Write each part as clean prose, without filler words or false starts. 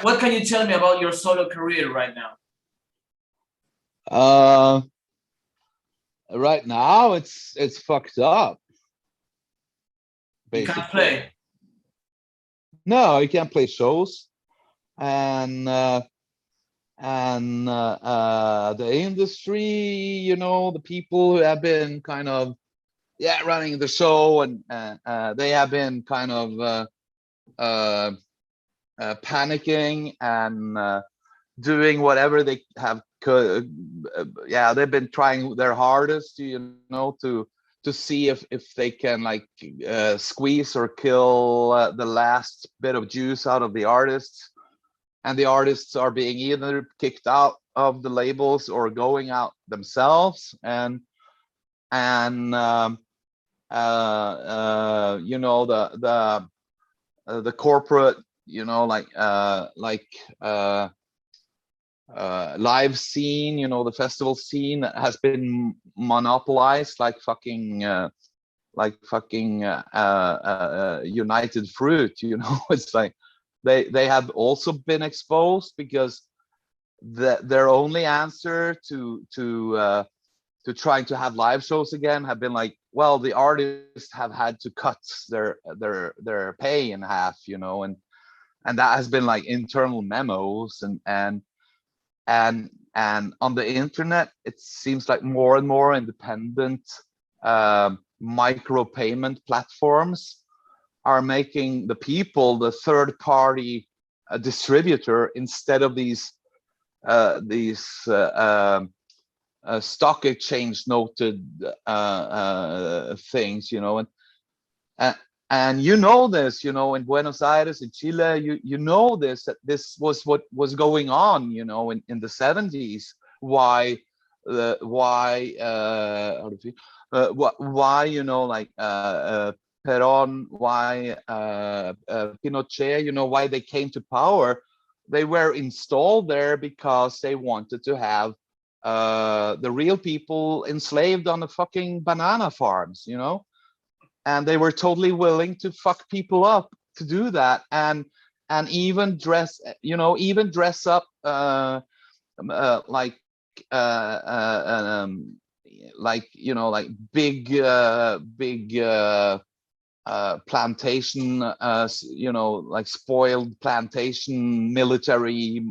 What can you tell me about your solo career right now? Right now it's fucked up. You can't Basically, play. no, you can't play shows, and the industry, the people who have been kind of running the show, and they have been kind of panicking and doing whatever they have could. They've been trying their hardest to see if they can like squeeze or kill the last bit of juice out of the artists, and the artists are being either kicked out of the labels or going out themselves, and the corporate, live scene, the festival scene has been monopolized like fucking United Fruit. It's like they have also been exposed, because their only answer to trying to have live shows again have been like, well, the artists have had to cut their pay in half, and that has been like internal memos, and on the internet it seems like more and more independent micro payment platforms are making the people the third party distributor, instead of these stock exchange noted things, and this, in Buenos Aires, in Chile, this, that this was what was going on, in the 70s. Why Peron, why Pinochet, why they came to power. They were installed there because they wanted to have the real people enslaved on the fucking banana farms, and they were totally willing to fuck people up to do that, and even dress up like big plantation, like spoiled plantation military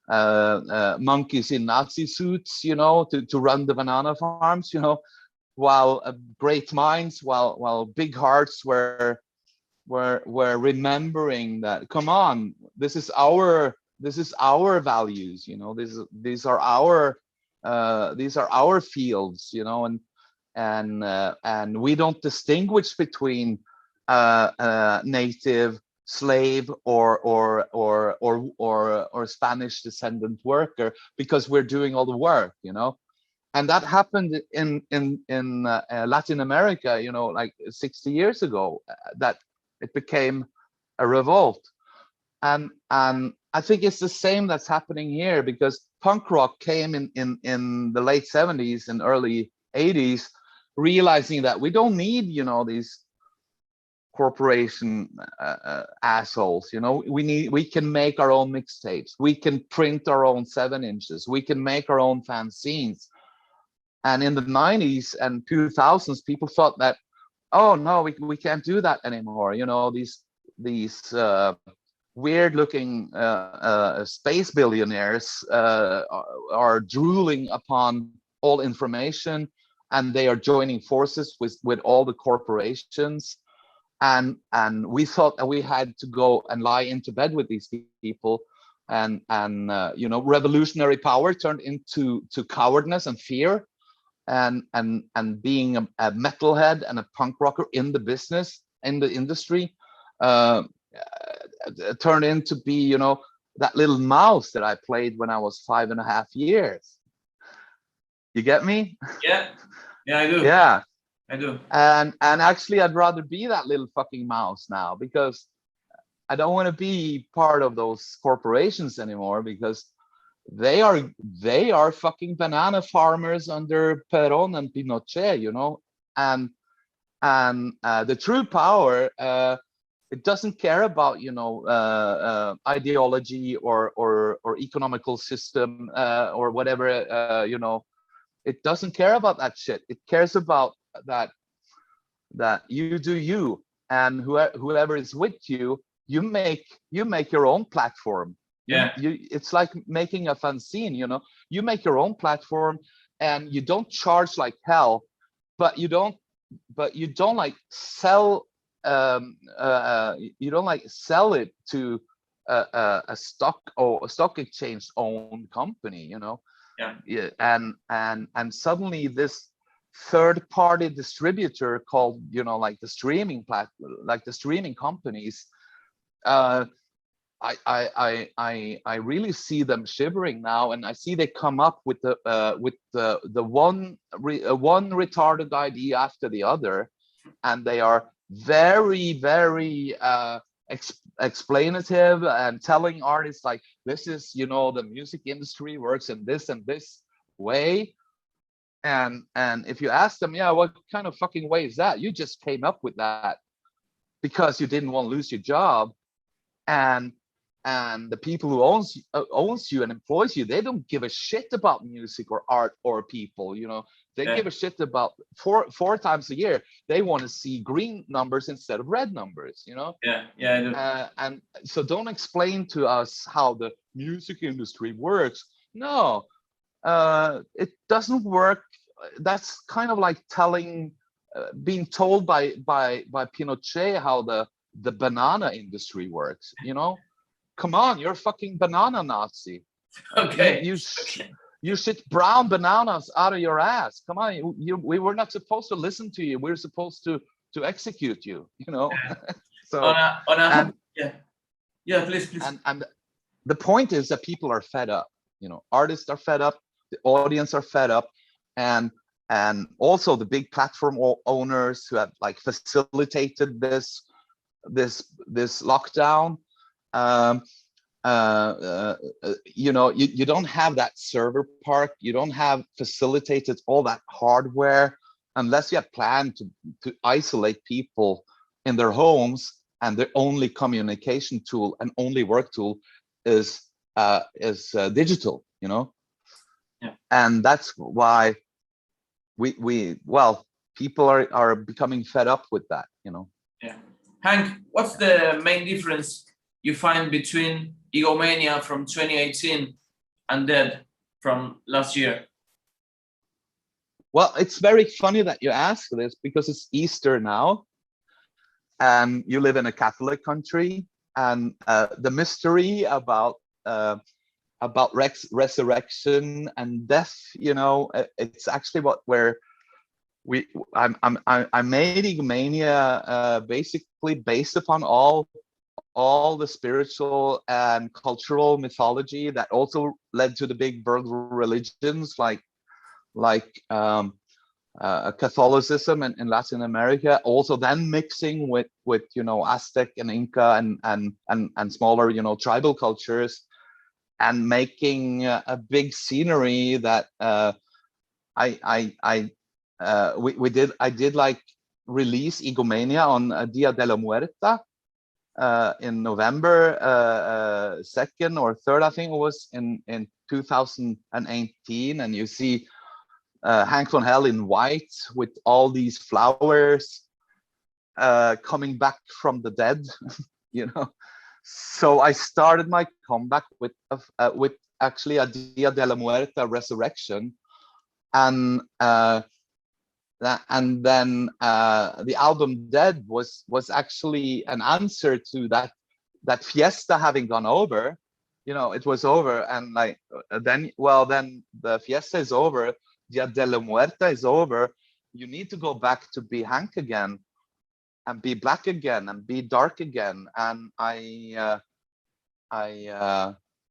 monkeys in Nazi suits, to run the banana farms, while great minds, while big hearts were remembering that, come on, this is our values, these are our fields, and we don't distinguish between native, slave, or Spanish descendant worker, because we're doing all the work, and that happened in Latin America, like 60 years ago, that it became a revolt, and I think it's the same that's happening here, because punk rock came in the late 70s and early 80s, realizing that we don't need, these corporation assholes, we can make our own mixtapes, we can print our own 7-inches, we can make our own fanzines. And in the 90s and 2000s, people thought that, oh no, we can't do that anymore, these weird looking space billionaires are drooling upon all information, and they are joining forces with all the corporations, and we thought that we had to go and lie into bed with these people, and revolutionary power turned into cowardness and fear, and being a metalhead and a punk rocker in the business, in the industry, turned into be, that little mouse that I played when I was 5.5 years. You get me? Yeah, I do. Yeah, I do. And actually, I'd rather be that little fucking mouse now, because I don't want to be part of those corporations anymore, because they are fucking banana farmers under Peron and Pinochet, and the true power It doesn't care about, you know, ideology or economical system or whatever, you know. It doesn't care about that shit. It cares about that you do you, and whoever is with you, you make your own platform. Yeah. It's like making a fanzine, you know. You make your own platform, and you don't charge like hell, but you don't like sell you don't like sell it to a stock exchange owned company, you know. Yeah. And suddenly this third party distributor called, you know, like the streaming companies, I really see them shivering now, and I see they come up with the one retarded idea after the other, and they are very explanative and telling artists like, this is, you know, the music industry works in this and this way. And if you ask them, yeah, what kind of fucking way is that? You just came up with that because you didn't want to lose your job. And the people who owns you and employs you, they don't give a shit about music or art or people, you know. They give a shit about four times a year. They want to see green numbers instead of red numbers, you know. And so don't explain to us how the music industry works. No, it doesn't work. That's kind of like being told by Pinochet how the banana industry works, you know. Come on, you're a fucking banana Nazi. Okay. You shit brown bananas out of your ass. Come on, we were not supposed to listen to you. We're supposed to execute you, you know. So please. And the point is that people are fed up, you know. Artists are fed up, the audience are fed up, and also the big platform owners who have like facilitated this lockdown. You know, you don't have that server park, you don't have facilitated all that hardware unless you have planned to isolate people in their homes, and their only communication tool and only work tool is digital, you know. And that's why people are becoming fed up with that, you know. Hank, what's the main difference you find between Egomania from 2018 and Dead from last year? Well, it's very funny that you ask this, because it's Easter now, and you live in a Catholic country, and the mystery about resurrection and death, you know, it's actually I made Egomania basically based upon all the spiritual and cultural mythology that also led to the big world religions like Catholicism in Latin America, also then mixing with you know, Aztec and Inca and smaller, you know, tribal cultures, and making a big scenery that I did like release Egomania on Dia de la Muerta in November 2nd or 3rd, I think it was, in 2018, and you see Hank von Hell in white with all these flowers coming back from the dead, you know. So I started my comeback with actually a Dia de la Muerta resurrection, and then the album Dead was actually an answer to that fiesta having gone over, you know. It was over, and like then the fiesta is over, Dia de la Muerta is over. You need to go back to be Hank again, and be black again, and be dark again. And I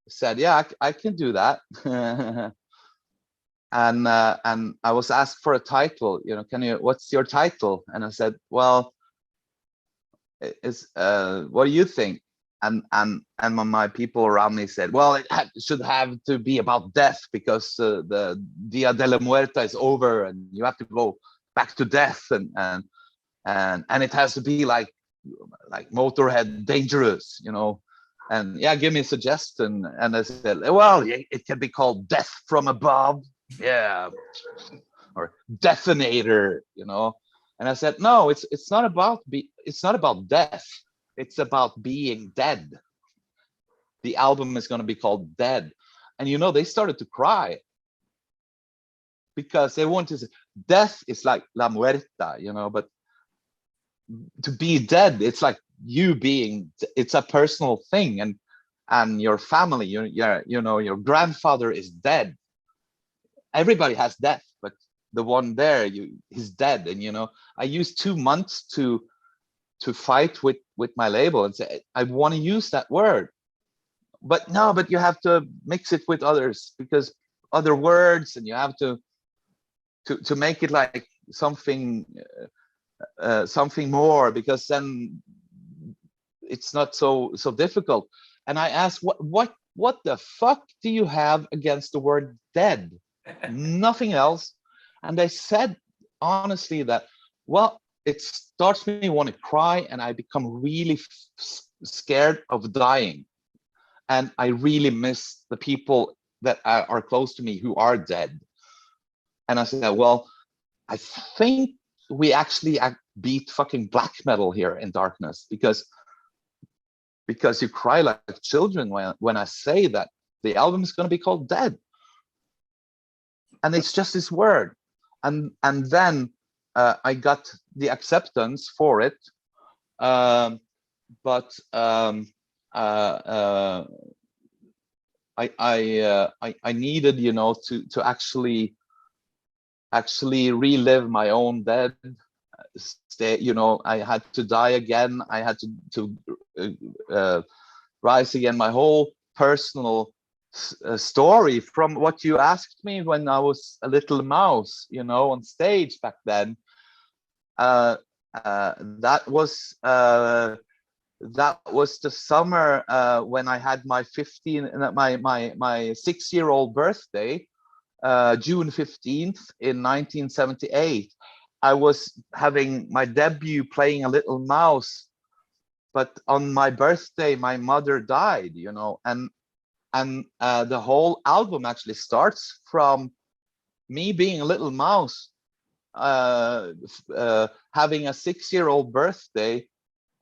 said, yeah, I can do that. And I was asked for a title, you know, what's your title? And I said, well, what do you think? And my people around me said, well, it should have to be about death, because the Dia de la Muerta is over, and you have to go back to death, and it has to be like like Motorhead, Dangerous, you know, and yeah, give me a suggestion. And I said, well, it can be called Death from Above, yeah, or Detonator, you know. And I said, no, it's not about death. It's about being dead. The album is going to be called Dead. And you know, they started to cry because they wanted to say, death is like la muerta, you know, but to be dead, it's like you being, it's a personal thing, and your family, you know, your grandfather is dead. Everybody has death, but the one there, he's dead. And you know, I used 2 months to fight with my label and say, I want to use that word, but no, but you have to mix it with others, because other words, and you have to make it like something something more, because then it's not so difficult. And I asked, what the fuck do you have against the word dead? Nothing else. And they said honestly that, well, it starts me want to cry, and I become really scared of dying, and I really miss the people that are close to me who are dead. And I said, well, I think we actually beat fucking black metal here in Darkness, because you cry like children when I say that the album is going to be called Dead, and it's just this word. And then I got the acceptance for it, but I needed, you know, to actually relive my own dead. You know, I had to die again. I had to rise again. My whole personal story from what you asked me when I was a little mouse, you know, on stage back then. That was the summer when I had my 6-year-old birthday, June 15th in 1978. I was having my debut playing a little mouse, but on my birthday, my mother died, you know, and the whole album actually starts from me being a little mouse, having a 6-year-old birthday,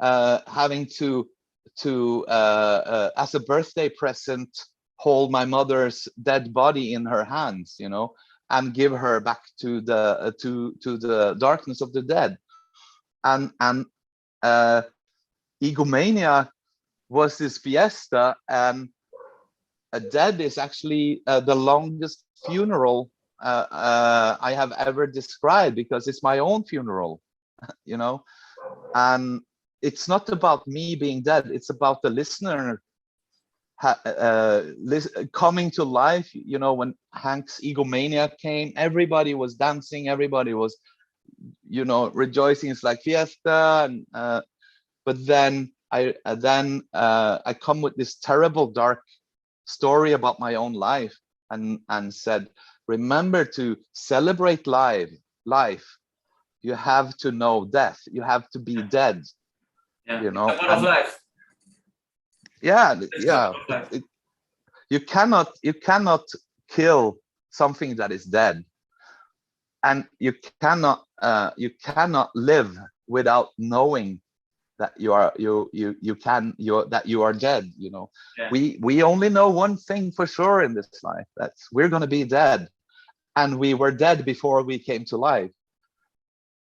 having to as a birthday present, hold my mother's dead body in her hands, you know, and give her back to the darkness of the dead. And Egomania was this fiesta, and a dead is actually the longest funeral I have ever described, because it's my own funeral, you know. And it's not about me being dead, it's about the listener coming to life. You know, when Hank's Egomania came, everybody was dancing, everybody was, you know, rejoicing. It's like fiesta. And but then I come with this terrible dark story about my own life, and said, remember to celebrate life. You have to know death. You have to be dead. Yeah. You know, of life. Yeah, yeah. You cannot kill something that is dead, and you cannot live without knowing that you are dead. You know, Yeah. we only know one thing for sure in this life, that's we're going to be dead, and we were dead before we came to life.